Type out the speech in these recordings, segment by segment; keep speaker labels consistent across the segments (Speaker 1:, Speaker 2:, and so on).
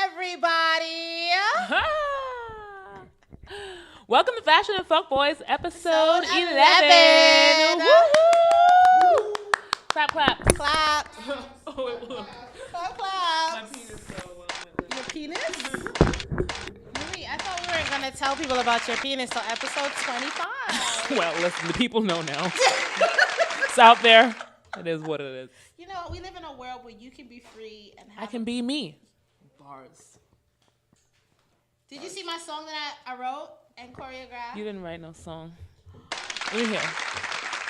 Speaker 1: everybody.
Speaker 2: Welcome to Fashion and Fckboys, episode 11. Woo-hoo! Clap, clap.
Speaker 1: Clap.
Speaker 2: Oh, it will.
Speaker 1: Clap, clap.
Speaker 2: My penis so well.
Speaker 1: Your penis? Wait, I thought we weren't going to tell people about your penis till episode 25.
Speaker 2: Well, listen, the people know now. It's out there. It is what it is.
Speaker 1: You know, we live in a world where you can be free and have...
Speaker 2: I can be me. Bars.
Speaker 1: Did you see my song that I wrote and choreographed?
Speaker 2: You didn't write no song. Let me hear.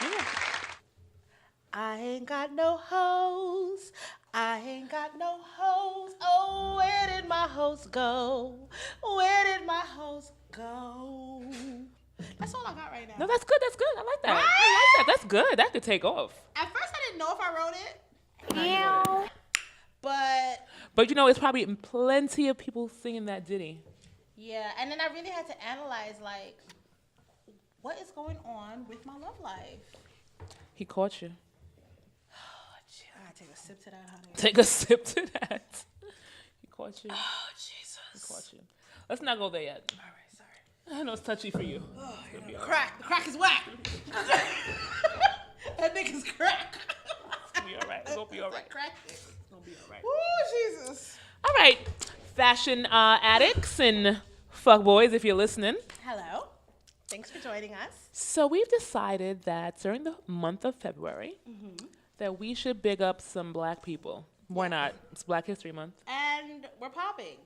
Speaker 2: Yeah.
Speaker 1: I ain't got no hoes. I ain't got no hoes. Oh, where did my hoes go? Where did my hoes go? That's all I got right now.
Speaker 2: No, that's good. That's good. I like that.
Speaker 1: Right?
Speaker 2: I like that. That's good. That could take off.
Speaker 1: At first, I didn't know if I wrote it.
Speaker 2: Yeah. But you know, it's probably plenty of people singing that ditty.
Speaker 1: Yeah, and then I really had to analyze, like, what is going on with my love life?
Speaker 2: He caught you.
Speaker 1: I gotta take a sip to that, honey.
Speaker 2: Take a sip to that. He caught you.
Speaker 1: Oh, Jesus.
Speaker 2: He caught you. Let's not go there yet.
Speaker 1: All right, sorry.
Speaker 2: I know it's touchy for you.
Speaker 1: Oh, you know, crack. The crack is whack. That nigga's crack.
Speaker 2: It's gonna be all right. It's gonna be all right.
Speaker 1: Crack.
Speaker 2: It's gonna be all right.
Speaker 1: Ooh, Jesus.
Speaker 2: All right, fashion addicts and fuckboys, if you're listening.
Speaker 1: Hello. Thanks for joining us.
Speaker 2: So we've decided that during the month of February, that we should big up some black people. Why not? It's Black History Month.
Speaker 1: And we're popping.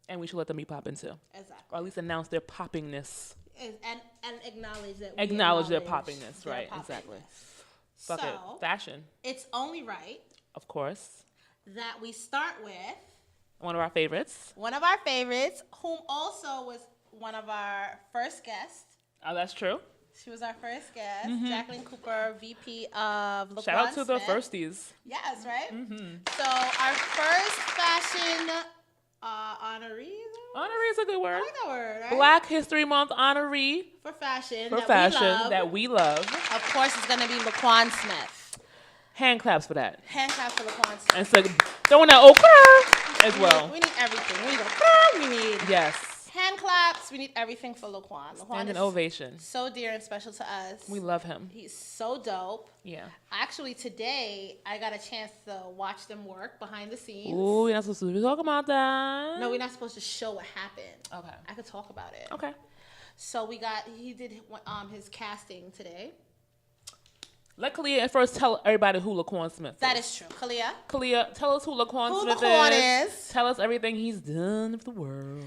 Speaker 2: And we should let them be popping too.
Speaker 1: Exactly.
Speaker 2: Or at least announce their poppingness.
Speaker 1: And acknowledge that we
Speaker 2: Acknowledge their poppingness, right,
Speaker 1: poppingness.
Speaker 2: exactly. Fuck it.
Speaker 1: So,
Speaker 2: Fashion.
Speaker 1: it's only right
Speaker 2: Of course.
Speaker 1: that we start with
Speaker 2: One of our favorites.
Speaker 1: one of our favorites, whom also was one of our first guests.
Speaker 2: Oh, that's true.
Speaker 1: She was our first guest, Jacqueline Cooper, VP of Laquan
Speaker 2: Shout out to the
Speaker 1: Smith.
Speaker 2: firsties.
Speaker 1: Yes, right? So our first fashion honoree.
Speaker 2: Honoree is a good word.
Speaker 1: I like that word, right?
Speaker 2: Black History Month honoree
Speaker 1: For fashion.
Speaker 2: for
Speaker 1: that
Speaker 2: fashion
Speaker 1: we love.
Speaker 2: that we love.
Speaker 1: Of course, it's going to be Laquan Smith.
Speaker 2: Hand claps for that.
Speaker 1: Hand clap for Laquan Smith.
Speaker 2: And so throwing that okra as well.
Speaker 1: We need everything. We need a we need
Speaker 2: Yes.
Speaker 1: hand claps. We need everything for Laquan. Laquan
Speaker 2: And an
Speaker 1: is
Speaker 2: ovation.
Speaker 1: so dear and special to us.
Speaker 2: We love him.
Speaker 1: He's so dope.
Speaker 2: Yeah.
Speaker 1: Actually, today, I got a chance to watch them work behind the scenes.
Speaker 2: Ooh, you're not supposed to be talking about that.
Speaker 1: No, we're not supposed to show what happened.
Speaker 2: Okay.
Speaker 1: I could talk about it.
Speaker 2: Okay.
Speaker 1: So he did his casting today.
Speaker 2: Let Kalia at first tell everybody who Laquan Smith is.
Speaker 1: That is true. Kalia.
Speaker 2: Kalia, tell us who Laquan Smith
Speaker 1: Laquan is.
Speaker 2: Tell us everything he's done for the world.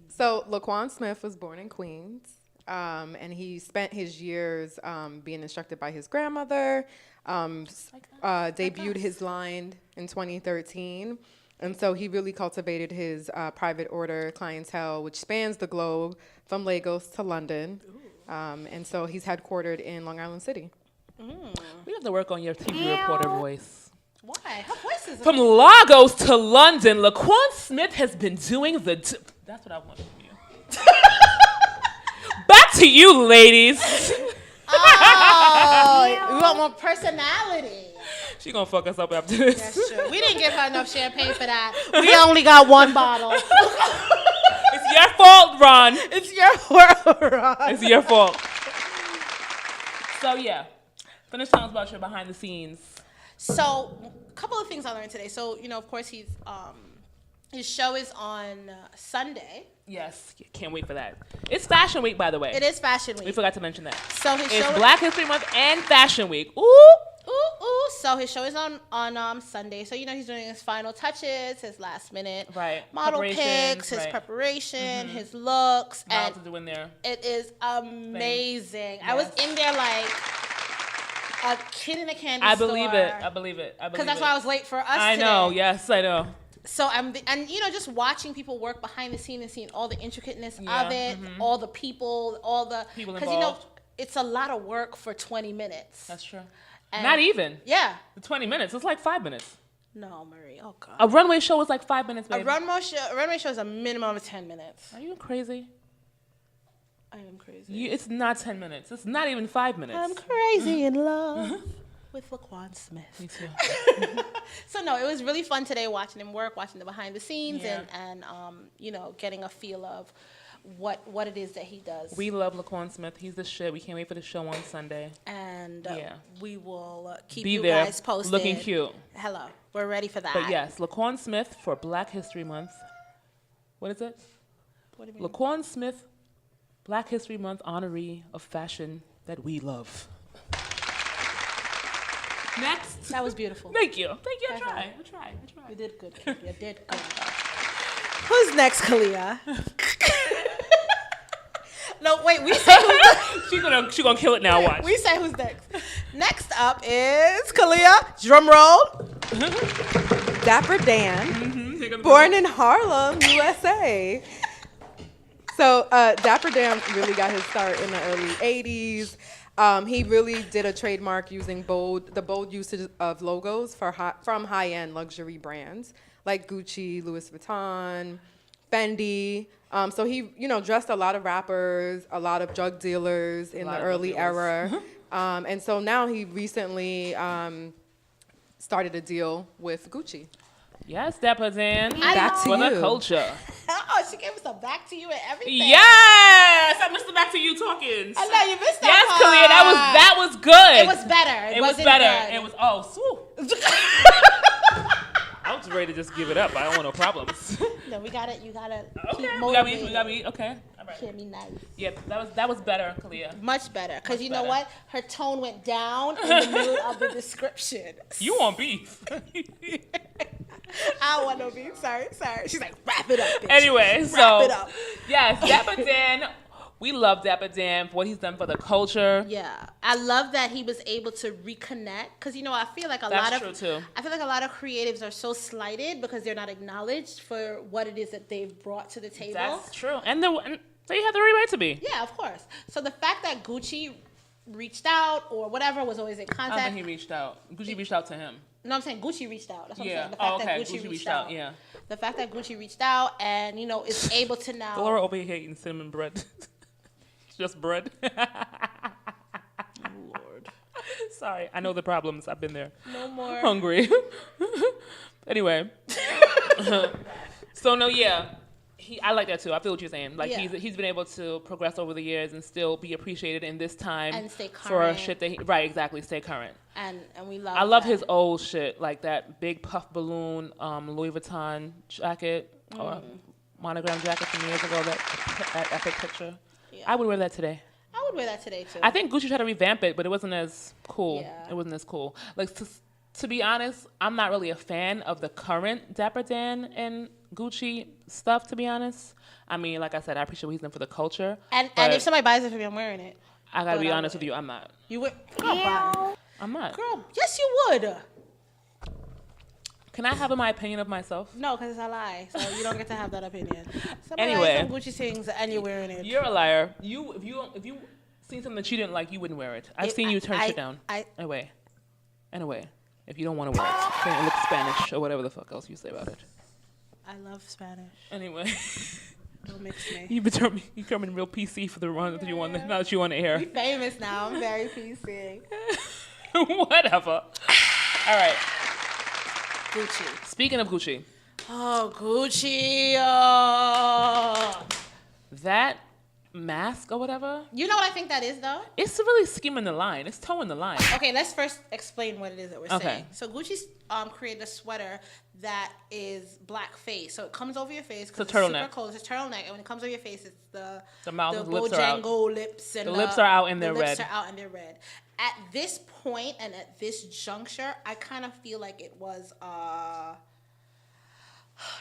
Speaker 3: So Laquan Smith was born in Queens, and he spent his years being instructed by his grandmother, debuted his line in 2013, and so he really cultivated his private order clientele, which spans the globe from Lagos to London, and so he's headquartered in Long Island City.
Speaker 2: We have to work on your TV reporter voice.
Speaker 1: Why? Her voice is
Speaker 2: From Lagos to London, Laquan Smith has been doing that's what I want from you. Back to you, ladies.
Speaker 1: Oh, we want more personality.
Speaker 2: She gonna fuck us up after this.
Speaker 1: That's true. We didn't give her enough champagne for that. We only got one bottle.
Speaker 2: It's your fault, Ron.
Speaker 1: It's your world, Ron.
Speaker 2: It's your fault. So yeah, finish telling us about your behind the scenes.
Speaker 1: So, a couple of things I learned today. So, of course, his show is on Sunday.
Speaker 2: Yes, can't wait for that. It's Fashion Week, by the way.
Speaker 1: It is Fashion Week.
Speaker 2: We forgot to mention that.
Speaker 1: So his
Speaker 2: it's
Speaker 1: show
Speaker 2: Black History Month and Fashion Week. Ooh.
Speaker 1: Ooh. So his show is on Sunday. So he's doing his final touches, his last minute model picks, his preparation, his looks,
Speaker 2: and to do in there.
Speaker 1: It is amazing. Yes. I was in there like a kid in a candy store.
Speaker 2: I believe it.
Speaker 1: Because that's why I was late for us.
Speaker 2: I know. Yes, I know.
Speaker 1: So just watching people work behind the scene and seeing all the intricateness of it, all the people, because it's a lot of work for 20 minutes.
Speaker 2: That's true. And not even.
Speaker 1: Yeah.
Speaker 2: The 20 minutes. It's like 5 minutes.
Speaker 1: No, Marie. Oh God.
Speaker 2: A runway show is like 5 minutes, baby.
Speaker 1: A runway show is a minimum of 10 minutes.
Speaker 2: Are you crazy?
Speaker 1: I am crazy.
Speaker 2: It's not 10 minutes. It's not even 5 minutes.
Speaker 1: I'm crazy in love with Laquan Smith.
Speaker 2: Me too.
Speaker 1: So no, it was really fun today watching him work, watching the behind the scenes,
Speaker 2: Yeah.
Speaker 1: and you know, getting a feel of what it is that he does.
Speaker 2: We love Laquan Smith. He's the shit. We can't wait for the show on Sunday.
Speaker 1: And we will keep
Speaker 2: Be
Speaker 1: you
Speaker 2: there,
Speaker 1: guys posted.
Speaker 2: looking cute.
Speaker 1: Hello, we're ready for that.
Speaker 2: But yes, Laquan Smith for Black History Month. What is it?
Speaker 1: What do you mean?
Speaker 2: Laquan Smith, Black History Month honoree of fashion that we love. Next.
Speaker 1: That was beautiful.
Speaker 2: Thank you. I
Speaker 1: That's
Speaker 2: tried.
Speaker 1: You did good. Kid. You did good. Who's next, Kalia? No, wait. We say who's
Speaker 2: She gonna kill it now. Watch.
Speaker 1: We say who's next. Next up is Kalia. Drum roll.
Speaker 3: Dapper Dan, born in Harlem, USA. So Dapper Dan really got his start in the early 80s. He really did a trademark using the bold usage of logos from high-end luxury brands like Gucci, Louis Vuitton, Fendi. So he, dressed a lot of rappers, a lot of drug dealers in the early era. And so now he recently started a deal with Gucci.
Speaker 2: Yes, Dapper Dan.
Speaker 3: Back to
Speaker 2: for the
Speaker 3: you.
Speaker 2: culture.
Speaker 1: Oh, she gave us a back to you and everything.
Speaker 2: Yes, I missed the back to you talking.
Speaker 1: I know you missed that.
Speaker 2: Yes,
Speaker 1: part.
Speaker 2: Kalia, that was good.
Speaker 1: It was better.
Speaker 2: It was
Speaker 1: wasn't
Speaker 2: better.
Speaker 1: good.
Speaker 2: It was I was ready to just give it up. I don't want no problems.
Speaker 1: No, you gotta keep
Speaker 2: Okay,
Speaker 1: motivated.
Speaker 2: we gotta be okay. All right.
Speaker 1: Can't be nice.
Speaker 2: Yeah, that was better, Kalia.
Speaker 1: Much better, because you know
Speaker 2: better.
Speaker 1: what? Her tone went down in the middle of the description.
Speaker 2: You want beef?
Speaker 1: I don't want no beef. Sorry. She's like, wrap it up, bitch.
Speaker 2: Anyway,
Speaker 1: Wrap
Speaker 2: so
Speaker 1: it up.
Speaker 2: yes, Dapper Dan. We love Dapper Dan for what he's done for the culture.
Speaker 1: Yeah, I love that he was able to reconnect, because I feel like
Speaker 2: That's true, too.
Speaker 1: I feel like a lot of creatives are so slighted because they're not acknowledged for what it is that they've brought to the table.
Speaker 2: That's true, and they have the right to be.
Speaker 1: Yeah, of course. So the fact that Gucci reached out or whatever was always in
Speaker 2: I
Speaker 1: contact.
Speaker 2: don't think he reached out. Gucci reached out to him.
Speaker 1: No, I'm saying Gucci reached out. That's what
Speaker 2: Yeah.
Speaker 1: I'm saying. The fact
Speaker 2: Oh, okay.
Speaker 1: that
Speaker 2: Gucci reached out. Yeah.
Speaker 1: The fact that Gucci reached out and is able to now.
Speaker 2: Laura over here eating cinnamon bread. It's just bread.
Speaker 1: Lord.
Speaker 2: Sorry, I know the problems. I've been there.
Speaker 1: No more.
Speaker 2: Hungry. Anyway. So no, yeah. I like that too. I feel what you're saying. Like
Speaker 1: Yeah.
Speaker 2: he's been able to progress over the years and still be appreciated in this time
Speaker 1: And stay
Speaker 2: for
Speaker 1: current.
Speaker 2: shit that right, exactly, stay current.
Speaker 1: And we love.
Speaker 2: I love
Speaker 1: that.
Speaker 2: his old shit, like that big puff balloon Louis Vuitton jacket or monogram jacket from years ago. That epic picture.
Speaker 1: Yeah.
Speaker 2: I would wear that today.
Speaker 1: I would wear that today too.
Speaker 2: I think Gucci tried to revamp it, but it wasn't as cool.
Speaker 1: Yeah.
Speaker 2: It wasn't as cool. Like to be honest, I'm not really a fan of the current Dapper Dan and Gucci stuff. To be honest, I mean, like I said, I appreciate what he's done for the culture.
Speaker 1: And
Speaker 2: but
Speaker 1: if somebody buys it for me, I'm wearing it.
Speaker 2: I gotta
Speaker 1: but
Speaker 2: be
Speaker 1: I
Speaker 2: honest
Speaker 1: would.
Speaker 2: with you, I'm not.
Speaker 1: You would. Girl, bye.
Speaker 2: I'm not.
Speaker 1: Girl, yes, you would.
Speaker 2: Can I have my opinion of myself?
Speaker 1: No, because it's a lie. So you don't get to have that opinion. Somebody
Speaker 2: Anyway.
Speaker 1: likes some Gucci things and you're wearing it.
Speaker 2: You're a liar. If you seen something that you didn't like, you wouldn't wear it. I've seen you turn shit down. Anyway. If you don't want to wear it, then it looks Spanish or whatever the fuck else you say about it.
Speaker 1: I love Spanish.
Speaker 2: Anyway,
Speaker 1: Don't mix me.
Speaker 2: you becoming real PC for the run that you want. Now that you want to hear.
Speaker 1: I'm famous now. I'm very PC.
Speaker 2: Whatever. All right.
Speaker 1: Gucci.
Speaker 2: Speaking of Gucci,
Speaker 1: Oh, Gucci. Oh.
Speaker 2: that mask or whatever,
Speaker 1: You know what I think that is, though?
Speaker 2: it's really skimming the line. It's towing the line.
Speaker 1: Okay, let's first explain what it is that we're
Speaker 2: Okay.
Speaker 1: saying. So Gucci's created a sweater that is black face. So it comes over your face because
Speaker 2: It's a turtleneck.
Speaker 1: super cold. It's a turtleneck, and when it comes over your face, it's
Speaker 2: The mouth
Speaker 1: the
Speaker 2: and the lips are out.
Speaker 1: Bojango lips and
Speaker 2: The lips are out and they're
Speaker 1: the lips
Speaker 2: red.
Speaker 1: are out and they're red. At this point and at this juncture, I kind of feel like it was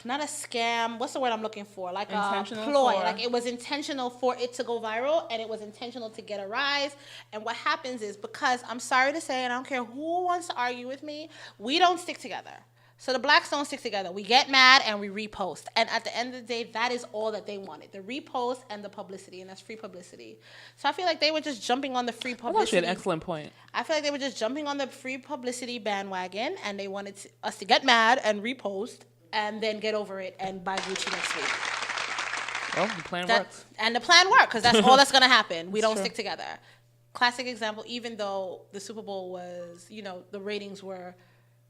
Speaker 1: not a scam. What's the word I'm looking for? Like a
Speaker 2: Intentional
Speaker 1: ploy.
Speaker 2: for-
Speaker 1: Like it was intentional for it to go viral, and it was intentional to get a rise. And what happens is, because I'm sorry to say, and I don't care who wants to argue with me, we don't stick together. So the blacks don't stick together. We get mad and we repost. And at the end of the day, that is all that they wanted. The repost and the publicity, and that's free publicity. So I feel like they were just jumping on the free
Speaker 2: That's actually
Speaker 1: publicity.
Speaker 2: an excellent point.
Speaker 1: I feel like they were just jumping on the free publicity bandwagon, and they wanted us to get mad and repost and then get over it and buy Gucci next week.
Speaker 2: Well, the plan
Speaker 1: That,
Speaker 2: works.
Speaker 1: and the plan worked, because that's all that's going to happen. We don't
Speaker 2: true.
Speaker 1: stick together. classic example, even though the Super Bowl was, the ratings were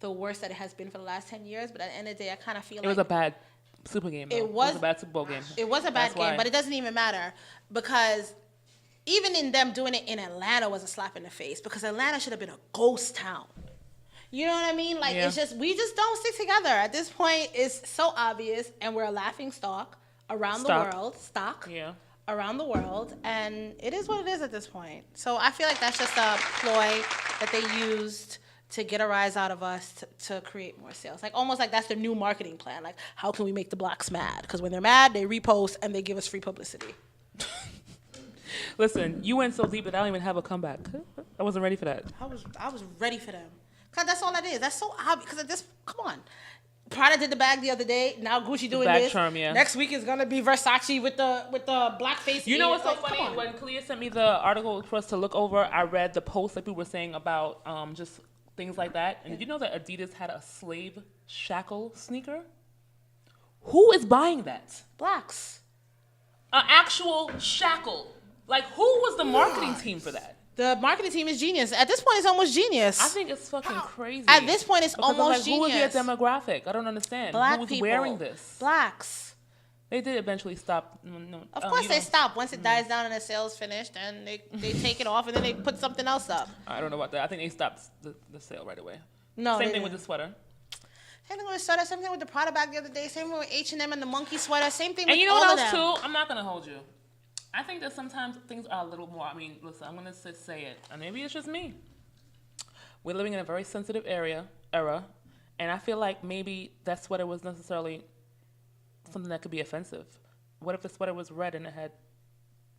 Speaker 1: the worst that it has been for the last 10 years, but at the end of the day, I kind of feel
Speaker 2: it was a bad Super game. It was a bad Super Bowl game.
Speaker 1: It was a bad game, but it doesn't even matter because even in them doing it in Atlanta was a slap in the face because Atlanta should have been a ghost town. You know what I mean? Like, it's just, we just don't stick together. At this point, it's so obvious, and we're a laughing stock around the world. Around the world, and it is what it is at this point. So I feel like that's just a ploy that they used to get a rise out of us to create more sales. Like, almost like that's their new marketing plan. Like, how can we make the blacks mad? Because when they're mad, they repost, and they give us free publicity.
Speaker 2: Listen, you went so deep that I don't even have a comeback. I wasn't ready for that.
Speaker 1: I was ready for them. Because that's all that is. That's so obvious. Because this, come on. Prada did the bag the other day. Now Gucci doing this. Charm, yeah. Next week is gonna be Versace with the blackface.
Speaker 2: You know what's so funny? When Kalia sent me the article for us to look over, I read the post that people were saying about just things like that. And did you know that Adidas had a slave shackle sneaker? Who is buying that?
Speaker 1: Blacks.
Speaker 2: An actual shackle. Like, who was the marketing team for that?
Speaker 1: The marketing team is genius. At this point, it's almost genius.
Speaker 2: I think it's fucking crazy.
Speaker 1: At this point, it's almost genius.
Speaker 2: Who is their demographic? I don't understand.
Speaker 1: Black
Speaker 2: Who's
Speaker 1: people.
Speaker 2: wearing this?
Speaker 1: Blacks.
Speaker 2: They did eventually stop.
Speaker 1: Of course they stop. Once it dies down and the sale's finished, then they take it off and then they put something else up.
Speaker 2: I don't know about that. I think they stopped the sale right away.
Speaker 1: No,
Speaker 2: Same thing with the sweater.
Speaker 1: Same thing with the sweater. Same thing with the Prada bag the other day. Same thing with H&M and the monkey sweater. Same thing with all of them.
Speaker 2: And you know what else too? I'm not gonna hold you. I think that sometimes things are a little more. I mean, listen, I'm gonna say it, and maybe it's just me. We're living in a very sensitive era, and I feel like maybe that sweater was necessarily something that could be offensive. What if the sweater was red and it had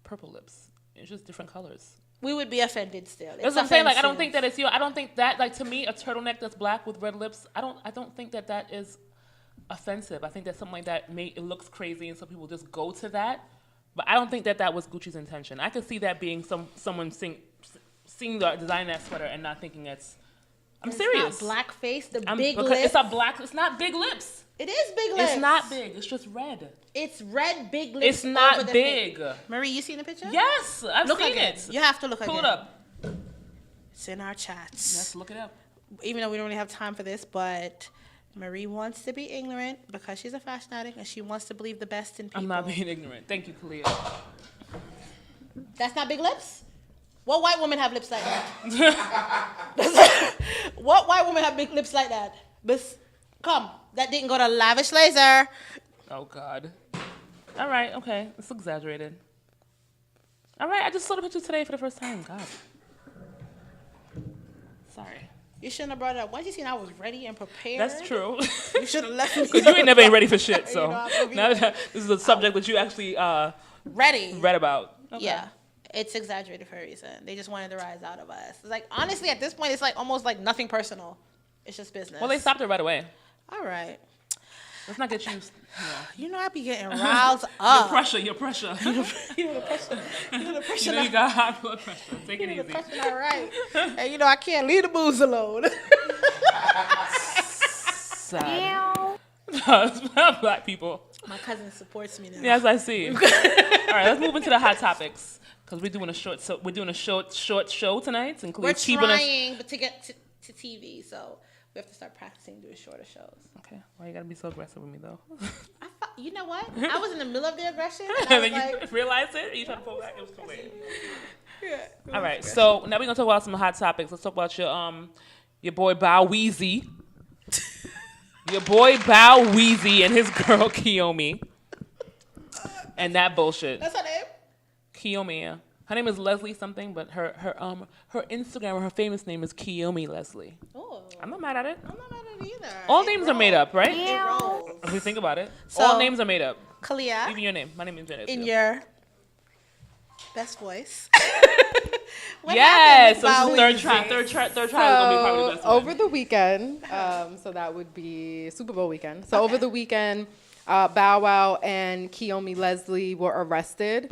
Speaker 2: purple lips? It's just different colors.
Speaker 1: We would be offended still.
Speaker 2: That's what I'm saying. Like, I don't think that it's you. I don't think that, like, to me, a turtleneck that's black with red lips. I don't think that is offensive. I think that something like that it looks crazy, and some people just go to that. But I don't think that was Gucci's intention. I could see that being someone seeing the design of that sweater and not thinking it's. I'm serious.
Speaker 1: It's not blackface. Big lips.
Speaker 2: It's a black. It's not big lips.
Speaker 1: It is big lips.
Speaker 2: It's not big. It's just red.
Speaker 1: It's red big lips.
Speaker 2: It's not big.
Speaker 1: Marie, you seen the picture?
Speaker 2: Yes, I've seen it.
Speaker 1: You have to look again.
Speaker 2: Pull it up.
Speaker 1: It's in our chats.
Speaker 2: Yes, look it up.
Speaker 1: Even though we don't really have time for this, but Marie wants to be ignorant because she's a fashion addict and she wants to believe the best in people.
Speaker 2: I'm not being ignorant. Thank you, Kalia.
Speaker 1: That's not big lips? What white woman have lips like that? What white woman have big lips like that? Come, that didn't go to Lavish Laser.
Speaker 2: Oh, God. All right, okay. It's exaggerated. All right, I just saw the picture today for the first time. God. Sorry.
Speaker 1: You shouldn't have brought it up. Once you seen I was ready and prepared.
Speaker 2: That's true.
Speaker 1: You should have left me.
Speaker 2: Because you ain't never been ready for shit, so. Now that this is a subject that you actually read about. Okay.
Speaker 1: Yeah. It's exaggerated for a reason. They just wanted the rise out of us. It's like, honestly, at this point, it's like almost like nothing personal. It's just business.
Speaker 2: Well, they stopped it right away.
Speaker 1: All right.
Speaker 2: Let's not get you.
Speaker 1: You know, I be getting riled up.
Speaker 2: Your pressure.
Speaker 1: You know the pressure.
Speaker 2: You know you got high blood pressure. Take it easy.
Speaker 1: The pressure, all right. And you know, I can't leave the booze alone.
Speaker 2: Sad. It's not black people.
Speaker 1: My cousin supports me now.
Speaker 2: Yes, I see. All right, let's move into the hot topics because we're doing a short show tonight.
Speaker 1: We're trying, but to get to TV, so we have to start practicing doing shorter shows.
Speaker 2: Okay. Why you gotta be so aggressive with me though?
Speaker 1: You know what? I was in the middle of the aggression.
Speaker 2: And then you realized it. And you tried to pull back. It was too late. Yeah. All right. So now we're gonna talk about some hot topics. Let's talk about your boy Bow Weezy. Your boy Bow Weezy and his girl Kiyomi. And that bullshit.
Speaker 1: That's her name?
Speaker 2: Kiyomi, yeah. Her name is Leslie something, but her Instagram or her famous name is Kiyomi Leslie.
Speaker 1: Oh.
Speaker 2: I'm not mad at it.
Speaker 1: I'm not mad at it either.
Speaker 2: All names are made up, right?
Speaker 1: It rolls.
Speaker 2: If we think about it.
Speaker 1: So,
Speaker 2: all names are made up.
Speaker 1: Kalia.
Speaker 2: Even your name. My name is Janet.
Speaker 1: In your best voice.
Speaker 2: Yes, so third try is gonna be probably the best one.
Speaker 3: Over the weekend, so that would be Super Bowl weekend. So over the weekend, Bow Wow and Kiyomi Leslie were arrested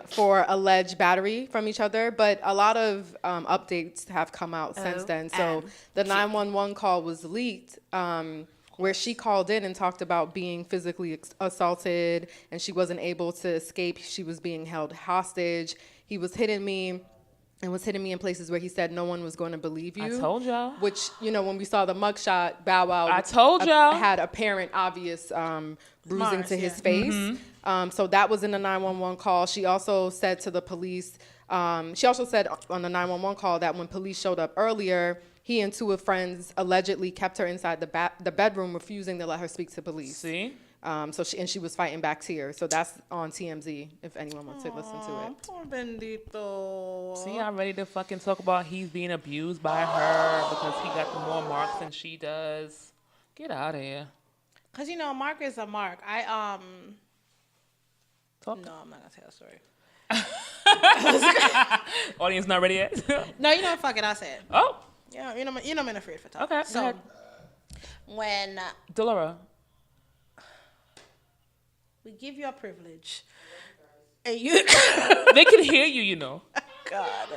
Speaker 3: for alleged battery from each other. But a lot of updates have come out since then. So the 911 call was leaked, where she called in and talked about being physically assaulted, and she wasn't able to escape. She was being held hostage. He was hitting me. and was hitting me in places where he said no one was going to believe you.
Speaker 2: I told y'all.
Speaker 3: Which, when we saw the mugshot, Bow Wow
Speaker 2: I told y'all.
Speaker 3: had apparent, obvious bruising
Speaker 1: Marks,
Speaker 3: to his face. So that was in the 911 call. She also said to the police, she also said on the 911 call that when police showed up earlier, he and two of friends allegedly kept her inside the bedroom, refusing to let her speak to police.
Speaker 2: See?
Speaker 3: So she was fighting back tears. So that's on TMZ if anyone wants to listen to it.
Speaker 1: Poor Bendito.
Speaker 2: See, I'm ready to fucking talk about he's being abused by her because he got the more marks than she does. Get out of here.
Speaker 1: Cause Mark is a Mark.
Speaker 2: Talk.
Speaker 1: No, I'm not gonna tell a story.
Speaker 2: Audience not ready yet?
Speaker 1: No, fuck it, I'll say it.
Speaker 2: Oh.
Speaker 1: Yeah, I'm not afraid for talk.
Speaker 2: Okay.
Speaker 1: So
Speaker 2: go ahead.
Speaker 1: when
Speaker 2: Delora.
Speaker 1: we give you a privilege, and you
Speaker 2: They can hear you,
Speaker 1: God.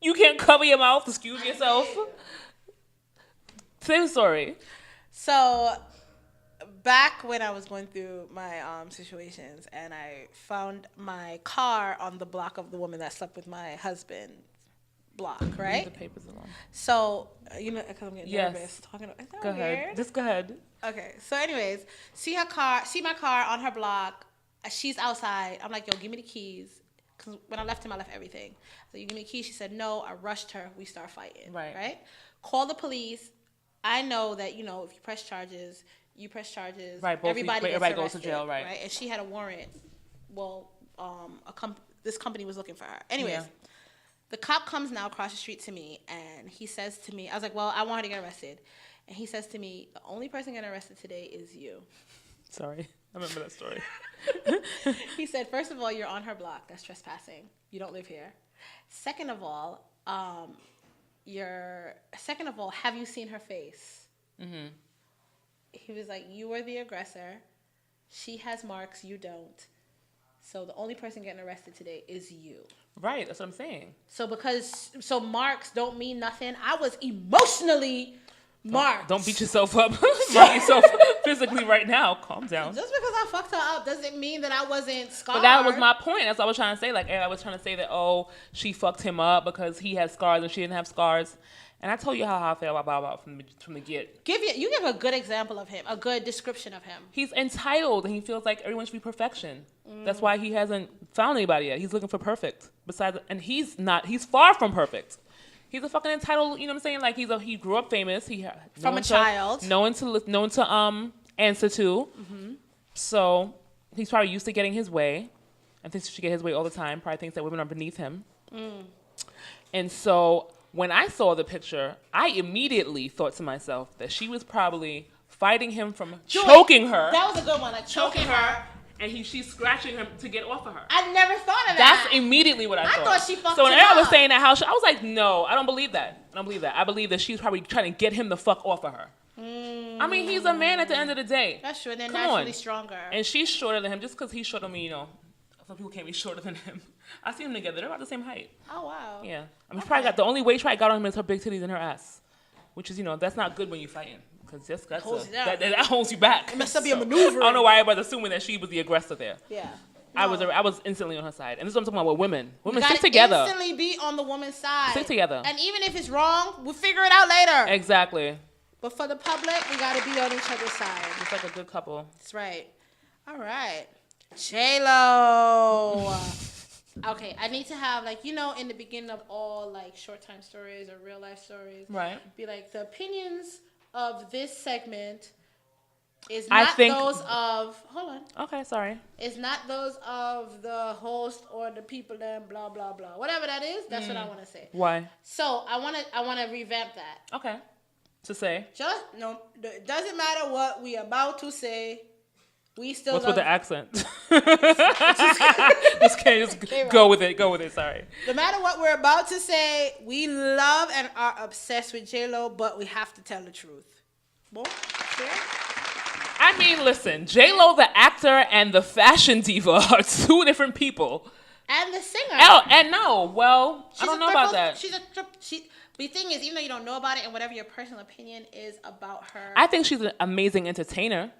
Speaker 2: You can't cover your mouth. Excuse yourself. Say the story.
Speaker 1: So back when I was going through my situations, and I found my car on the block of the woman that slept with my husband. Block, right?
Speaker 2: Leave the papers alone.
Speaker 1: So, because I'm getting
Speaker 2: Yes.
Speaker 1: nervous talking. Is that
Speaker 2: Go
Speaker 1: weird?
Speaker 2: ahead. Just go ahead.
Speaker 1: Okay. So, anyways, see my car on her block. She's outside. I'm like, yo, give me the keys. Because when I left him, I left everything. So, you give me the keys. She said, no. I rushed her. We start fighting. Right? Call the police. I know that, if you press charges, you press charges.
Speaker 2: Right.
Speaker 1: Everybody
Speaker 2: goes to jail, right?
Speaker 1: And she had a warrant. Well, this company was looking for her. Anyways.
Speaker 2: Yeah.
Speaker 1: The cop comes now across the street to me, and he says to me, I was like, well, I want her to get arrested. And he says to me, the only person getting arrested today is you.
Speaker 2: Sorry. I remember that story.
Speaker 1: He said, first of all, you're on her block. That's trespassing. You don't live here. Second of all, have you seen her face? Mm-hmm. He was like, you are the aggressor. She has marks. You don't. So the only person getting arrested today is you.
Speaker 2: Right, that's what I'm saying.
Speaker 1: So marks don't mean nothing. I was emotionally marked.
Speaker 2: Don't beat yourself up. Mark yourself physically right now. Calm down.
Speaker 1: Just because I fucked her up doesn't mean that I wasn't scarred.
Speaker 2: But that was my point. That's what I was trying to say. Like, I was trying to say that, she fucked him up because he had scars and she didn't have scars. And I told you how I feel about Bow from the get.
Speaker 1: You give a good example of him, a good description of him.
Speaker 2: He's entitled and he feels like everyone should be perfection. That's why he hasn't found anybody yet. He's looking for perfect. And he's far from perfect. He's a fucking entitled, you know what I'm saying? Like he grew up famous.
Speaker 1: From a child.
Speaker 2: Known to answer to. Mm-hmm. So he's probably used to getting his way. I think he should get his way all the time. Probably thinks that women are beneath him. And so when I saw the picture, I immediately thought to myself that she was probably fighting him from choking her.
Speaker 1: That was a good one, like choking her.
Speaker 2: And she's scratching him to get off of her.
Speaker 1: I never thought of that.
Speaker 2: That's immediately what I thought.
Speaker 1: I thought she fucked him up.
Speaker 2: So when I was saying that, I was like, no, I don't believe that. I believe that she's probably trying to get him the fuck off of her. I mean, he's a man at the end of the day.
Speaker 1: That's true. And they're naturally stronger.
Speaker 2: And she's shorter than him. Just because he's shorter than me, some people can't be shorter than him. I see them together. They're about the same height.
Speaker 1: Oh, wow.
Speaker 2: Yeah. I mean, probably the only weight she probably got on him is her big titties and her ass. Which is, that's not good when you're fighting. Because that holds you back.
Speaker 1: It must be a maneuver.
Speaker 2: I don't know why everybody's assuming that she was the aggressor there.
Speaker 1: Yeah.
Speaker 2: No. I was instantly on her side. And this is what I'm talking about with women. Women,
Speaker 1: stick
Speaker 2: together.
Speaker 1: Instantly be on the woman's side.
Speaker 2: Stick together.
Speaker 1: And even if it's wrong, we'll figure it out later.
Speaker 2: Exactly.
Speaker 1: But for the public, we got to be on each other's side.
Speaker 2: Just like a good couple.
Speaker 1: That's right. All right. J-Lo. Okay, I need to have, in the beginning of all, short time stories or real life stories.
Speaker 2: Right.
Speaker 1: Be like, the opinions of this segment is not those of... Hold on.
Speaker 2: Okay, sorry.
Speaker 1: It's not those of the host or the people that blah, blah, blah. Whatever that is, that's what I want to say.
Speaker 2: Why?
Speaker 1: So, I want to revamp that.
Speaker 2: Okay. To say?
Speaker 1: It doesn't matter what we about to say. We still
Speaker 2: What's with the accent? Just go with it. Go with it. Sorry.
Speaker 1: No matter what we're about to say, we love and are obsessed with J-Lo, but we have to tell the truth. Well, fair?
Speaker 2: I mean, listen. J-Lo, the actor, and the fashion diva are two different people.
Speaker 1: And the singer.
Speaker 2: Oh, and no. Well, I don't know about that.
Speaker 1: The thing is, even though you don't know about it, and whatever your personal opinion is about her.
Speaker 2: I think she's an amazing entertainer.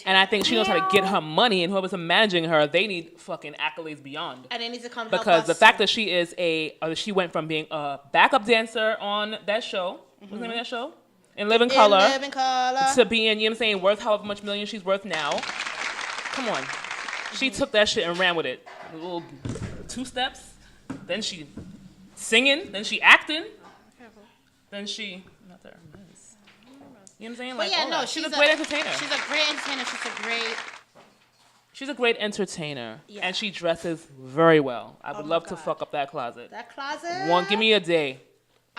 Speaker 2: And I think she knows how to get her money, and whoever's managing her, they need fucking accolades beyond.
Speaker 1: And they need to come help
Speaker 2: because
Speaker 1: us.
Speaker 2: The fact that she is she went from being a backup dancer on that show, what's the name of that show? In Living Color, to being, you know what I'm saying, worth however much million she's worth now. Come on. She took that shit and ran with it. A little 2 steps, then she singing, then she acting, then she, not there. You know what I'm saying?
Speaker 1: But
Speaker 2: like,
Speaker 1: yeah, no,
Speaker 2: she's a great entertainer.
Speaker 1: She's a great entertainer.
Speaker 2: She's a great entertainer,
Speaker 1: yeah.
Speaker 2: and she dresses very well. I would love
Speaker 1: God.
Speaker 2: to fuck up that closet.
Speaker 1: That closet?
Speaker 2: Give me a day.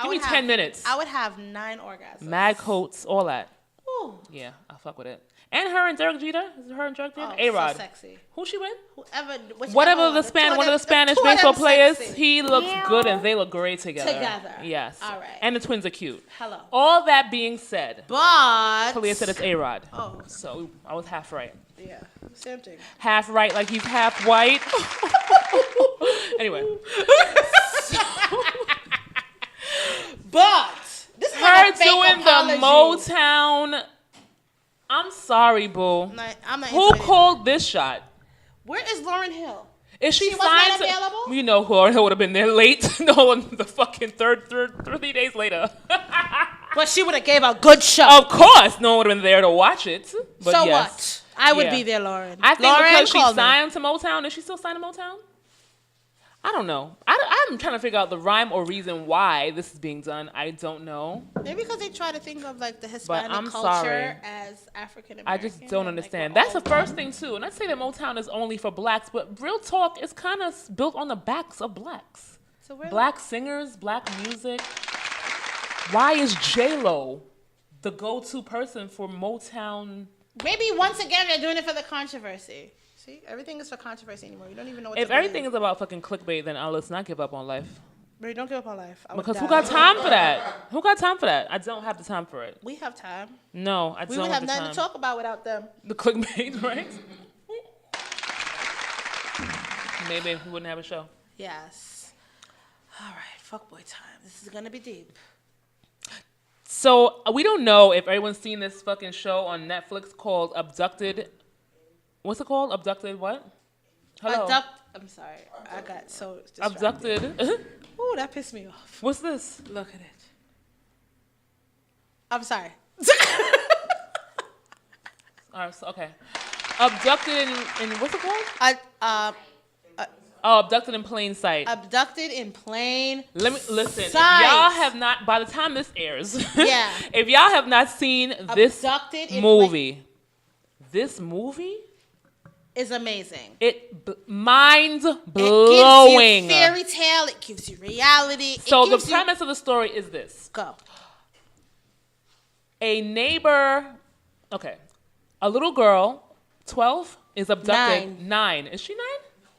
Speaker 2: Give me 10 minutes.
Speaker 1: I would have 9 orgasms.
Speaker 2: Mad coats, all that.
Speaker 1: Ooh.
Speaker 2: Yeah, I'll fuck with it. And her and Derek Jeter. Is it her and Derek Jeter?
Speaker 1: Oh,
Speaker 2: A-Rod.
Speaker 1: so sexy.
Speaker 2: Who's she with?
Speaker 1: Whatever
Speaker 2: one of the Spanish baseball players.
Speaker 1: Sexy.
Speaker 2: He looks good, and they look great together. Yes.
Speaker 1: All right.
Speaker 2: And the twins are cute.
Speaker 1: Hello.
Speaker 2: All that being said,
Speaker 1: but
Speaker 2: Kalia said it's A-Rod.
Speaker 1: Oh.
Speaker 2: So I was half right.
Speaker 1: Yeah. Same thing.
Speaker 2: Half right, like he's half white. Anyway.
Speaker 1: But this is
Speaker 2: Her
Speaker 1: like a fake
Speaker 2: doing
Speaker 1: apology.
Speaker 2: the Motown. I'm sorry, boo.
Speaker 1: I'm not
Speaker 2: Who called this shot?
Speaker 1: Where is Lauryn Hill?
Speaker 2: Is she
Speaker 1: was
Speaker 2: signed
Speaker 1: not
Speaker 2: to?
Speaker 1: available?
Speaker 2: You know, Lauryn Hill would have been there late. No, the fucking 3 days later.
Speaker 1: But she would have gave a good show.
Speaker 2: Of course, no one would have been there to watch it. But
Speaker 1: so
Speaker 2: yes.
Speaker 1: what? I would be there, Lauren.
Speaker 2: I think
Speaker 1: Lauren
Speaker 2: because she
Speaker 1: called me.
Speaker 2: signed to Motown. Is she still signed to Motown? I don't know. I'm trying to figure out the rhyme or reason why this is being done. I don't know.
Speaker 1: Maybe because they try to think of like the Hispanic culture
Speaker 2: sorry.
Speaker 1: as African American.
Speaker 2: I just don't understand. That's the first thing too. And I say that Motown is only for blacks, but real talk is kind of built on the backs of blacks.
Speaker 1: So
Speaker 2: black singers, black music. Why is J-Lo the go-to person for Motown?
Speaker 1: Maybe once again they're doing it for the controversy. See, everything is for controversy anymore. You don't even know what.
Speaker 2: If everything is about fucking clickbait, then let's not give up on life.
Speaker 1: But don't give up on life.
Speaker 2: Because who got time for that? Who got time for that? I don't have the time for it.
Speaker 1: We have time.
Speaker 2: No, I don't have the time.
Speaker 1: We would have nothing to talk about without them.
Speaker 2: The clickbait, right? Maybe we wouldn't have a show.
Speaker 1: Yes. All right, fuckboy time. This is gonna be deep.
Speaker 2: So we don't know if everyone's seen this fucking show on Netflix called Abducted. What's it called? Abducted what? Hello.
Speaker 1: I'm sorry. I got so distracted.
Speaker 2: Abducted.
Speaker 1: Ooh, that pissed me off.
Speaker 2: What's this?
Speaker 1: Look at it. I'm sorry.
Speaker 2: All right, so, okay. Abducted in what's it called? Abducted in Plain Sight.
Speaker 1: Abducted in Plain
Speaker 2: listen. If
Speaker 1: Sight.
Speaker 2: y'all have not, by the time this airs,
Speaker 1: yeah.
Speaker 2: If y'all have not seen this movie,
Speaker 1: is amazing.
Speaker 2: Mind
Speaker 1: It
Speaker 2: blowing.
Speaker 1: gives you fairy tale. It gives you reality.
Speaker 2: So the premise of the story is this.
Speaker 1: Go.
Speaker 2: A neighbor, a little girl, 12, is abducted. 9. Is she 9?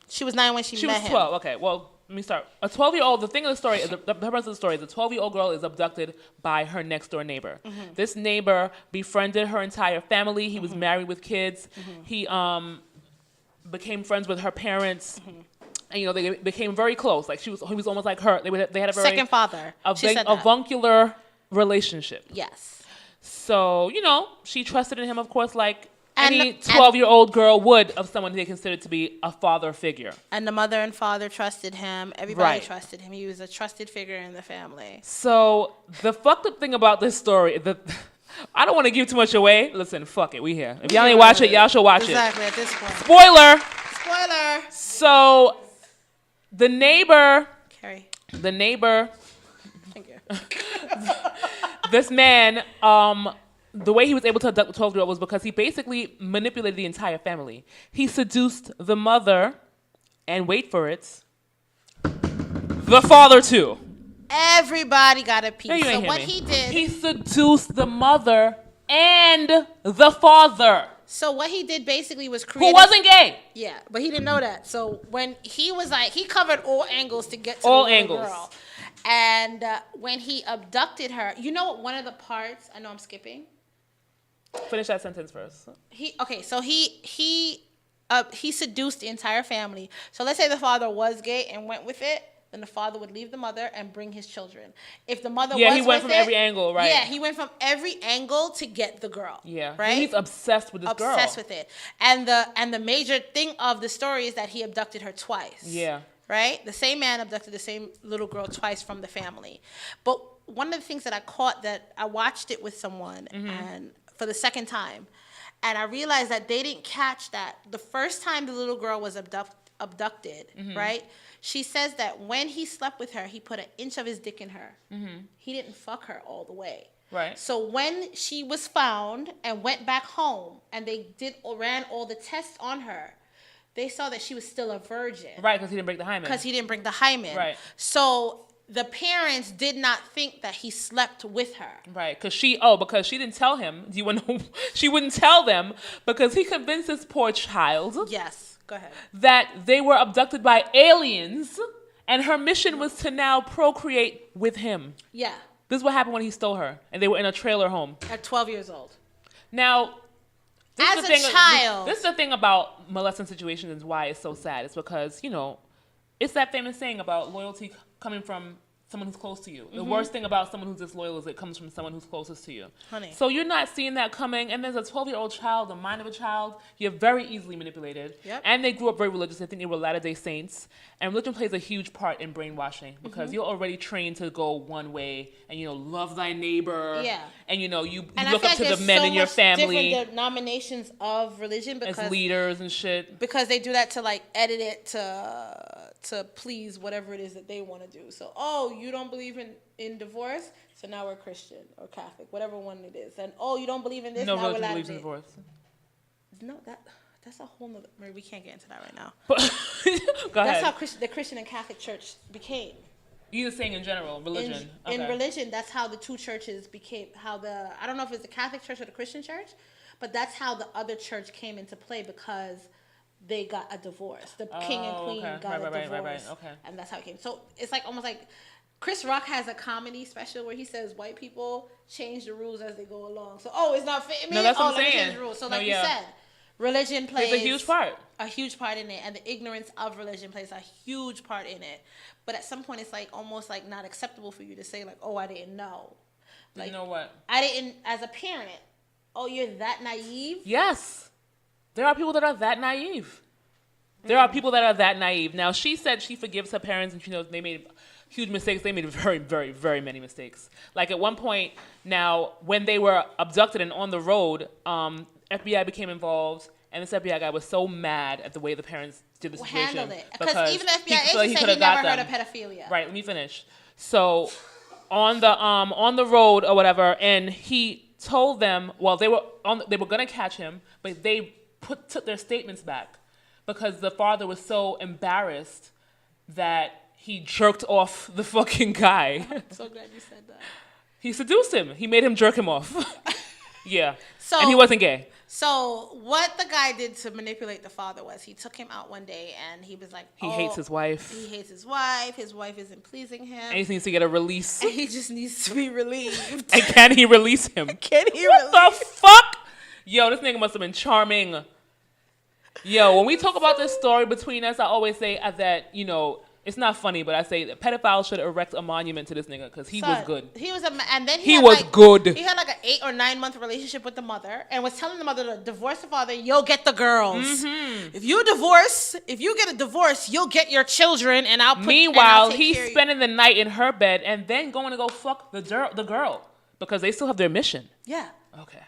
Speaker 1: She was 9 when she met him.
Speaker 2: She was 12. Okay, well, let me start. A 12-year-old, the thing of the story, is the premise of the story is a 12-year-old girl is abducted by her next-door neighbor. Mm-hmm. This neighbor befriended her entire family. He was married with kids. Mm-hmm. He became friends with her parents. Mm-hmm. And, they became very close. Like, he was almost like her. They had a very...
Speaker 1: Second father.
Speaker 2: Avuncular relationship.
Speaker 1: Yes.
Speaker 2: So, she trusted in him, of course, like any 12-year-old girl would of someone they considered to be a father figure.
Speaker 1: And the mother and father trusted him. Everybody trusted him. He was a trusted figure in the family.
Speaker 2: So the fucked up thing about this story, I don't want to give too much away. Listen, fuck it, we here. If y'all ain't watch it, y'all should watch it.
Speaker 1: Exactly, at this point.
Speaker 2: Spoiler!
Speaker 1: So
Speaker 2: the neighbor...
Speaker 1: Carrie.
Speaker 2: The neighbor...
Speaker 1: Thank you.
Speaker 2: This man... the way he was able to abduct the 12-year-old was because he basically manipulated the entire family. He seduced the mother, and wait for it, the father too.
Speaker 1: Everybody got a piece.
Speaker 2: No,
Speaker 1: so what he did...
Speaker 2: He seduced the mother and the father.
Speaker 1: So what he did basically was create...
Speaker 2: Who wasn't gay.
Speaker 1: Yeah, but he didn't know that. So when he was like... He covered all angles to get to the little girl. And when he abducted her... You know one of the parts... I know I'm skipping.
Speaker 2: Finish that sentence first.
Speaker 1: He seduced the entire family. So let's say the father was gay and went with it. then the father would leave the mother and bring his children. If the mother
Speaker 2: Yeah,
Speaker 1: was
Speaker 2: he went
Speaker 1: with
Speaker 2: from
Speaker 1: it,
Speaker 2: every angle, right?
Speaker 1: Yeah, he went from every angle to get the girl.
Speaker 2: Yeah.
Speaker 1: Right?
Speaker 2: He's obsessed with this girl.
Speaker 1: Obsessed with it. And the major thing of the story is that he abducted her twice.
Speaker 2: Yeah.
Speaker 1: Right? The same man abducted the same little girl twice from the family. But one of the things that I caught, that I watched it with someone and for the second time, and I realized that they didn't catch that the first time the little girl was abducted, right? She says that when he slept with her, he put an inch of his dick in her. He didn't fuck her all the way.
Speaker 2: Right.
Speaker 1: So when she was found and went back home and they ran all the tests on her, they saw that she was still a virgin.
Speaker 2: Right, because he didn't bring the hymen.
Speaker 1: Because he didn't bring the hymen.
Speaker 2: Right.
Speaker 1: So the parents did not think that he slept with her.
Speaker 2: Right, because she didn't tell him. Do you want to know? She wouldn't tell them because he convinced this poor child.
Speaker 1: Yes, go ahead.
Speaker 2: That they were abducted by aliens, and her mission was to now procreate with him.
Speaker 1: Yeah.
Speaker 2: This is what happened when he stole her, and they were in a trailer home.
Speaker 1: At 12 years old.
Speaker 2: Now,
Speaker 1: As a child.
Speaker 2: This is the thing about molesting situations and why it's so sad. It's because, it's that famous saying about loyalty coming from someone who's close to you. The worst thing about someone who's disloyal is it comes from someone who's closest to you.
Speaker 1: Honey.
Speaker 2: So you're not seeing that coming, and there's a 12-year-old child, the mind of a child, you're very easily manipulated.
Speaker 1: Yep.
Speaker 2: And they grew up very religious. I think they were Latter-day Saints. And religion plays a huge part in brainwashing because you're already trained to go one way and, love thy neighbor.
Speaker 1: Yeah.
Speaker 2: And, you
Speaker 1: And
Speaker 2: look up to the men in your family.
Speaker 1: Different denominations of religion because
Speaker 2: as leaders and shit.
Speaker 1: Because they do that to edit it to please whatever it is that they want to do. So, you don't believe in divorce, so now we're Christian or Catholic, whatever one it is. And you don't believe in this,
Speaker 2: No
Speaker 1: now we're
Speaker 2: religion
Speaker 1: Latter-day.
Speaker 2: believes in divorce.
Speaker 1: No, that's a whole nother. We can't get into that right now.
Speaker 2: Go
Speaker 1: That's
Speaker 2: ahead.
Speaker 1: how the Christian and Catholic Church became.
Speaker 2: You're just saying in general, religion.
Speaker 1: In religion, that's how the two churches became. I don't know if it's the Catholic Church or the Christian Church, but that's how the other church came into play because they got a divorce. The king and queen got a divorce,
Speaker 2: right. Okay.
Speaker 1: And that's how it came. So it's almost like Chris Rock has a comedy special where he says white people change the rules as they go along. So it's not fit me.
Speaker 2: No, that's what I'm
Speaker 1: let me
Speaker 2: saying.
Speaker 1: change the rules. So
Speaker 2: No,
Speaker 1: like
Speaker 2: yeah.
Speaker 1: you said, religion plays
Speaker 2: a huge part.
Speaker 1: A huge part in it, and the ignorance of religion plays a huge part in it. But at some point, it's almost not acceptable for you to say I didn't know.
Speaker 2: You know what?
Speaker 1: I didn't, as a parent. You're that naive?
Speaker 2: Yes. There are people that are that naive. There are people that are that naive. Now, she said she forgives her parents and she knows they made huge mistakes. They made very, very, very many mistakes. Like at one point now, when they were abducted and on the road, FBI became involved. And this FBI guy was so mad at the way the parents did the situation.
Speaker 1: Handled it. Because even the FBI agent said he never heard of pedophilia.
Speaker 2: Right, let me finish. So on the road or whatever, and he told them, they were gonna catch him, but they took their statements back because the father was so embarrassed that he jerked off the fucking guy.
Speaker 1: I'm so glad you said that.
Speaker 2: He seduced him. He made him jerk him off. Yeah.
Speaker 1: So,
Speaker 2: and he wasn't gay.
Speaker 1: So what the guy did to manipulate the father was he took him out one day and he was like,
Speaker 2: he hates his wife.
Speaker 1: He hates his wife. His wife isn't pleasing him.
Speaker 2: And he needs to get a release.
Speaker 1: And he just needs to be relieved.
Speaker 2: And can he release him?
Speaker 1: Can he
Speaker 2: What the fuck? Yo, this nigga must have been charming. Yo, when we talk about this story between us, I always say that, it's not funny, but I say that pedophiles should erect a monument to this nigga because he was good.
Speaker 1: He was and then
Speaker 2: he was good.
Speaker 1: He had an 8 or 9 month relationship with the mother and was telling the mother to divorce the father. You'll get the girls. Mm-hmm. If you get a divorce, you'll get your children, and I'll put.
Speaker 2: Meanwhile, he's spending the night in her bed and then going to go fuck the girl because they still have their mission.
Speaker 1: Yeah.
Speaker 2: Okay.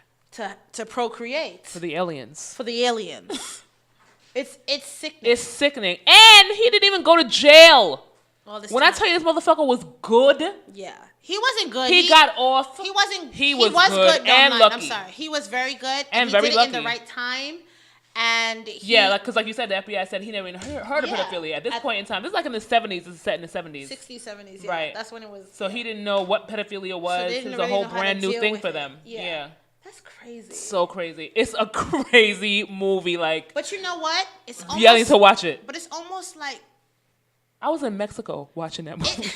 Speaker 1: To procreate.
Speaker 2: For the aliens.
Speaker 1: It's sickening.
Speaker 2: It's sickening. And he didn't even go to jail. When I tell you this motherfucker was good.
Speaker 1: Yeah. He wasn't good.
Speaker 2: He got off.
Speaker 1: He wasn't.
Speaker 2: He was good and lucky.
Speaker 1: I'm sorry. He was very good.
Speaker 2: And
Speaker 1: he
Speaker 2: very
Speaker 1: did
Speaker 2: lucky.
Speaker 1: it in the right time. And
Speaker 2: because like you said, the FBI said he never even heard of pedophilia. At this point in time, this is like in the 70s. This is set in the 70s.
Speaker 1: 60s, 70s, yeah.
Speaker 2: Right.
Speaker 1: That's when it was.
Speaker 2: So he didn't know what pedophilia was.
Speaker 1: So
Speaker 2: it was a whole brand new thing for them.
Speaker 1: Yeah. That's crazy.
Speaker 2: So crazy. It's a crazy movie.
Speaker 1: But you know what? It's almost.
Speaker 2: Yeah, I need to watch it.
Speaker 1: But it's almost like.
Speaker 2: I was in Mexico watching that movie.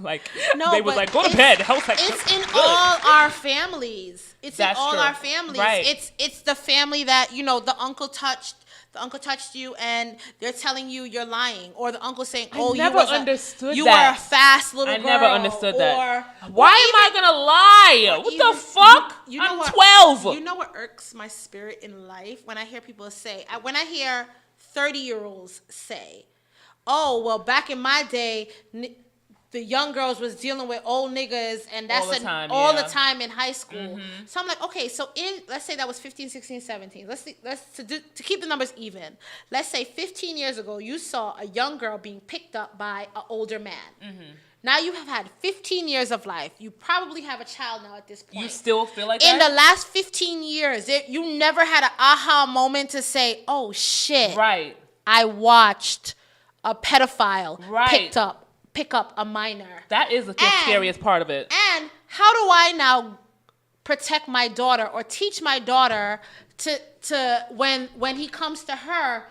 Speaker 2: Like
Speaker 1: No,
Speaker 2: they was
Speaker 1: but
Speaker 2: like, go to bed. I was like,
Speaker 1: it's in
Speaker 2: good.
Speaker 1: all our families. It's
Speaker 2: That's
Speaker 1: in all
Speaker 2: true.
Speaker 1: our families.
Speaker 2: Right.
Speaker 1: It's the family that, the uncle touched you and they're telling you you're lying, or the uncle saying, "Oh,
Speaker 2: never understood
Speaker 1: you
Speaker 2: that.
Speaker 1: were a fast little
Speaker 2: I
Speaker 1: girl."
Speaker 2: never understood that.
Speaker 1: Or
Speaker 2: Why am I gonna lie? What the fuck? I'm 12.
Speaker 1: You know what irks my spirit in life? When I hear people say, when I hear 30-year-olds say, "Oh, well, back in my day, the young girls was dealing with old niggas, and that's all the time in high school." Mm-hmm. So I'm like, okay, so let's say that was 15, 16, 17. To keep the numbers even. Let's say 15 years ago, you saw a young girl being picked up by an older man. Mm-hmm. Now you have had 15 years of life. You probably have a child now at this point.
Speaker 2: You still feel like
Speaker 1: in
Speaker 2: that?
Speaker 1: the last 15 years, you never had an aha moment to say, "Oh shit,
Speaker 2: right,
Speaker 1: I watched a pedophile pick up a minor."
Speaker 2: That is the scariest part of it.
Speaker 1: And how do I now protect my daughter or teach my daughter to when he comes to her,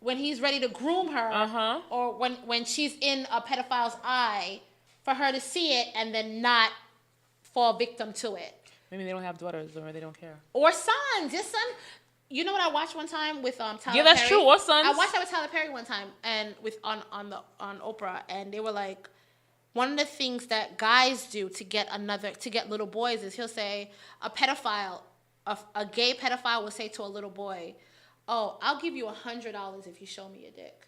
Speaker 1: when he's ready to groom her, or when she's in a pedophile's eye, for her to see it and then not fall victim to it?
Speaker 2: Maybe they don't have daughters or they don't care.
Speaker 1: Or sons. Your son. You know what I watched one time with Tyler Perry?
Speaker 2: Yeah, that's true. Or sons.
Speaker 1: I watched that with Tyler Perry one time and on Oprah, and they were like, one of the things that guys do to get little boys is he'll say a gay pedophile will say to a little boy, "Oh, I'll give you $100 if you show me your dick,"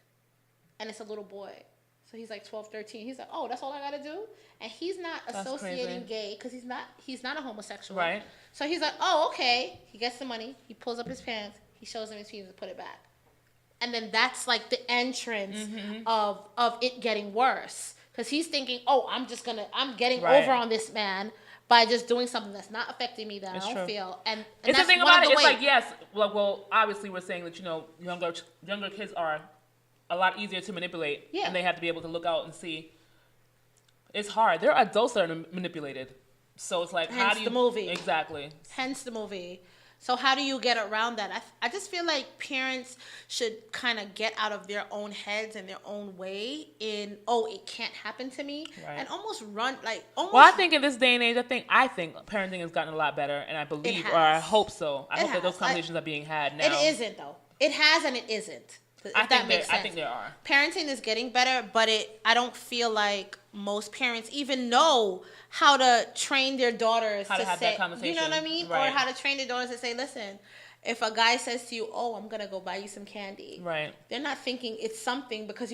Speaker 1: and it's a little boy. So he's like 12, 13. He's like, "Oh, that's all I gotta do?" And he's not associating gay because he's not a homosexual.
Speaker 2: Right.
Speaker 1: So he's like, "Oh, okay." He gets the money. He pulls up his pants. He shows him his penis and put it back. And then that's like the entrance of it getting worse. Because he's thinking, "Oh, I'm getting over on this man by just doing something that's not affecting me that I don't feel." And
Speaker 2: it's
Speaker 1: that's
Speaker 2: the thing
Speaker 1: one
Speaker 2: about
Speaker 1: of
Speaker 2: it.
Speaker 1: the
Speaker 2: It's
Speaker 1: ways.
Speaker 2: like, yes, well, obviously we're saying that, younger kids are a lot easier to manipulate, and they have to be able to look out and see. It's hard. There are adults that are manipulated, so it's like, how do you?
Speaker 1: The movie.
Speaker 2: Exactly.
Speaker 1: Hence the movie. So how do you get around that? I just feel like parents should kind of get out of their own heads and their own way in, "Oh, it can't happen to me," and almost run like almost.
Speaker 2: Well, I think in this day and age, I think parenting has gotten a lot better, and I believe, or I hope so. I hope that those conversations are being had now.
Speaker 1: It isn't though. It has and it isn't. I
Speaker 2: think there are.
Speaker 1: Parenting is getting better, but I don't feel like most parents even know how to train their daughters
Speaker 2: to have that conversation.
Speaker 1: You know what I mean?
Speaker 2: Right.
Speaker 1: Or how to train their daughters to say, "Listen, if a guy says to you, 'Oh, I'm gonna go buy you some candy,"
Speaker 2: right?
Speaker 1: They're not thinking it's something, because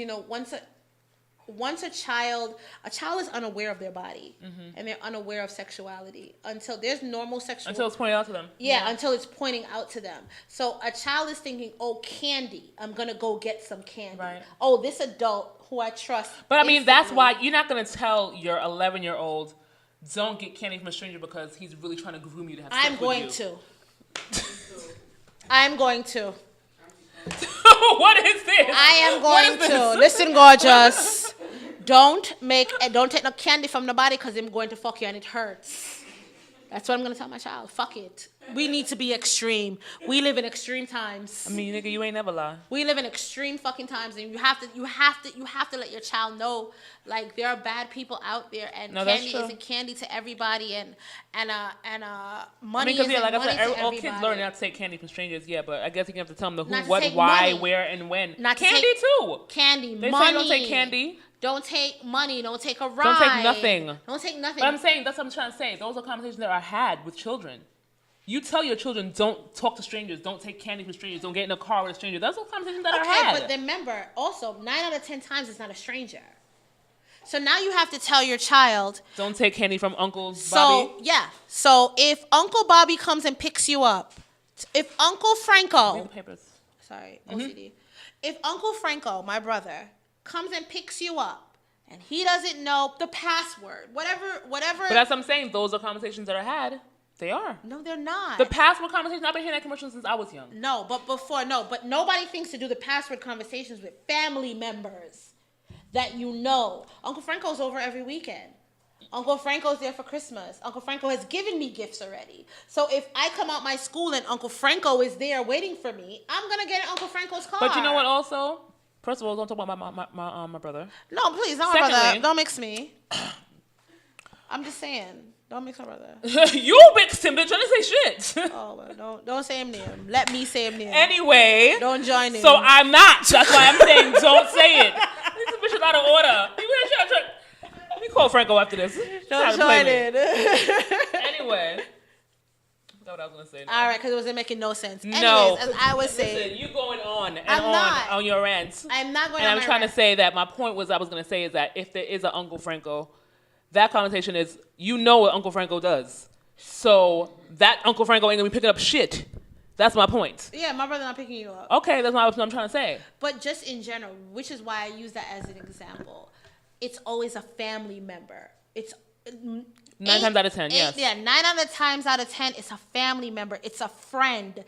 Speaker 1: once a child is unaware of their body, and they're unaware of sexuality until there's normal sexual.
Speaker 2: Until it's pointed out to them.
Speaker 1: Yeah, until it's pointing out to them. So a child is thinking, "Oh, candy. I'm going to go get some candy."
Speaker 2: Right.
Speaker 1: "Oh, this adult who I trust."
Speaker 2: But I mean, that's why you're not going to tell your 11-year-old, "Don't get candy from a stranger," because he's really trying to groom you to have sex with you.
Speaker 1: I'm going to.
Speaker 2: What is this?
Speaker 1: I am going to. Listen, gorgeous. Don't take no candy from nobody, because I'm going to fuck you and it hurts. That's what I'm going to tell my child. Fuck it. We need to be extreme. We live in extreme times.
Speaker 2: I mean, nigga, you ain't never lie.
Speaker 1: We live in extreme fucking times, and you have to let your child know, like, there are bad people out there, and candy isn't candy to everybody, and money isn't
Speaker 2: like
Speaker 1: money
Speaker 2: I said,
Speaker 1: to
Speaker 2: all
Speaker 1: everybody.
Speaker 2: kids learn not to take candy from strangers, but I guess you have to tell them the who,
Speaker 1: Not to
Speaker 2: what,
Speaker 1: take
Speaker 2: why,
Speaker 1: money.
Speaker 2: where, and when.
Speaker 1: Not to
Speaker 2: candy
Speaker 1: take
Speaker 2: too.
Speaker 1: Candy,
Speaker 2: They
Speaker 1: money.
Speaker 2: say don't take candy.
Speaker 1: Don't take money. Don't take a ride.
Speaker 2: Don't take nothing.
Speaker 1: Don't take nothing.
Speaker 2: But I'm saying, that's what I'm trying to say. Those are conversations that are had with children. You tell your children, don't talk to strangers, don't take candy from strangers, don't get in a car with a stranger. Those are conversations that are had.
Speaker 1: Okay, but remember, also, 9 out of 10 times it's not a stranger. So now you have to tell your child.
Speaker 2: Don't take candy from Uncle Bobby.
Speaker 1: So if Uncle Bobby comes and picks you up, if Uncle Franco.
Speaker 2: Read the papers.
Speaker 1: Sorry, OCD. If Uncle Franco, my brother, comes and picks you up, and he doesn't know the password, whatever.
Speaker 2: But that's what I'm saying. Those are conversations that are had. They are.
Speaker 1: No, they're not.
Speaker 2: The password conversation, I've been hearing that commercial since I was young.
Speaker 1: No, but nobody thinks to do the password conversations with family members that you know. Uncle Franco's over every weekend. Uncle Franco's there for Christmas. Uncle Franco has given me gifts already. So if I come out my school and Uncle Franco is there waiting for me, I'm going to get in Uncle Franco's car.
Speaker 2: But you know what also? First of all, don't talk about my brother.
Speaker 1: No, please, not my brother. Don't mix me. I'm just saying. Don't mix my brother.
Speaker 2: You mixed him, bitch. I didn't say shit.
Speaker 1: Oh, well, don't say him name. Let me say him name.
Speaker 2: Anyway.
Speaker 1: Don't join in.
Speaker 2: So I'm not. That's why I'm saying don't say it. This bitch is out of order. Let me call Franco after this.
Speaker 1: Don't join in.
Speaker 2: Anyway. I forgot what I was going to say now.
Speaker 1: All right, because it wasn't making no sense. Anyways,
Speaker 2: No.
Speaker 1: as I was saying.
Speaker 2: Listen, you going on and
Speaker 1: I'm not.
Speaker 2: on your rant.
Speaker 1: I'm not going
Speaker 2: and
Speaker 1: on
Speaker 2: I'm
Speaker 1: my
Speaker 2: trying
Speaker 1: rant.
Speaker 2: to say that my point was I was going to say is that if there is an Uncle Franco, that connotation is you know what Uncle Franco does. So that Uncle Franco ain't going to be picking up shit. That's my point.
Speaker 1: Yeah, my brother not picking you up.
Speaker 2: Okay, that's what I'm trying to say.
Speaker 1: But just in general, which is why I use that as an example. It's always a family member. It's
Speaker 2: 9 times out of 10, yes.
Speaker 1: Yeah, 9 times out of 10, it's a family member. It's a friend.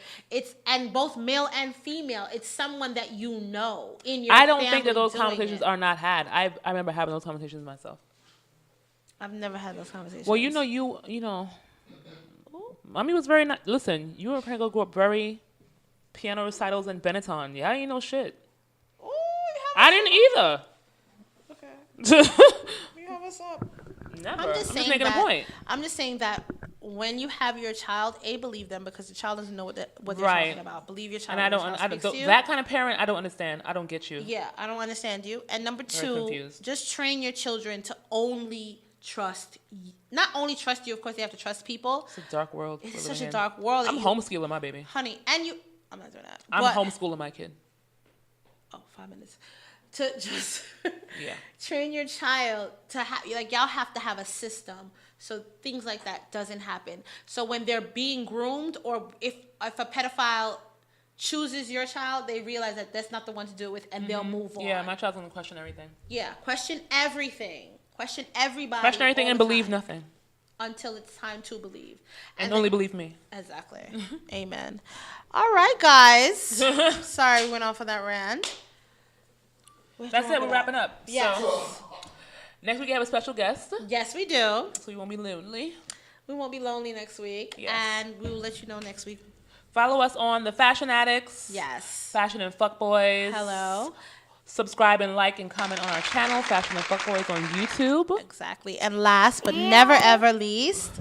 Speaker 1: And both male and female. It's someone that you know in your family.
Speaker 2: I don't think that those conversations are not had. I remember having those conversations myself.
Speaker 1: I've never had those conversations.
Speaker 2: Well, you know, Mommy was very listen, you and Franco grew up very piano recitals and Benetton. Yeah, I ain't know shit.
Speaker 1: Ooh,
Speaker 2: I didn't either.
Speaker 1: Okay. You have us up.
Speaker 2: Never.
Speaker 1: I'm just
Speaker 2: making a point.
Speaker 1: I'm just saying that when you have your child, believe them because the child doesn't know what they're
Speaker 2: right.
Speaker 1: talking about. Believe your child.
Speaker 2: And
Speaker 1: I don't.
Speaker 2: That kind of parent, I don't understand. I don't get you.
Speaker 1: Yeah, I don't understand you. And number
Speaker 2: Very
Speaker 1: 2,
Speaker 2: confused.
Speaker 1: just train your children to only trust. Not only trust you, of course, they have to trust people.
Speaker 2: It's a dark world.
Speaker 1: It's such a dark world.
Speaker 2: I'm homeschooling my baby.
Speaker 1: Honey, and you. I'm not doing that.
Speaker 2: I'm homeschooling my kid.
Speaker 1: Oh, 5 minutes. To just
Speaker 2: yeah.
Speaker 1: train your child to have, like, y'all have to have a system so things like that doesn't happen. So when they're being groomed, or if a pedophile chooses your child, they realize that that's not the one to do it with, and they'll move on.
Speaker 2: Yeah, my child's gonna question everything.
Speaker 1: Yeah, question everything. Question everybody.
Speaker 2: Question everything and believe nothing.
Speaker 1: Until it's time to believe.
Speaker 2: And only believe me.
Speaker 1: Exactly. Amen. All right, guys. Sorry we went off on that rant.
Speaker 2: That's it. We're wrapping up.
Speaker 1: Yeah.
Speaker 2: So, next week we have a special guest.
Speaker 1: Yes, we do.
Speaker 2: So we won't be lonely.
Speaker 1: We won't be lonely next week.
Speaker 2: Yes.
Speaker 1: And we will let you know next week.
Speaker 2: Follow us on the Fashion Addicts.
Speaker 1: Yes.
Speaker 2: Fashion and Fckboys.
Speaker 1: Hello.
Speaker 2: Subscribe and like and comment on our channel, Fashion and Fckboys on YouTube.
Speaker 1: Exactly. And last but never ever least,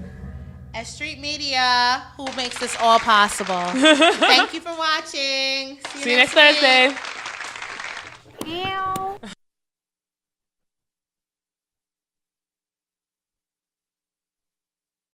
Speaker 1: S Street Media, who makes this all possible. Thank you for watching.
Speaker 2: See you next Thursday.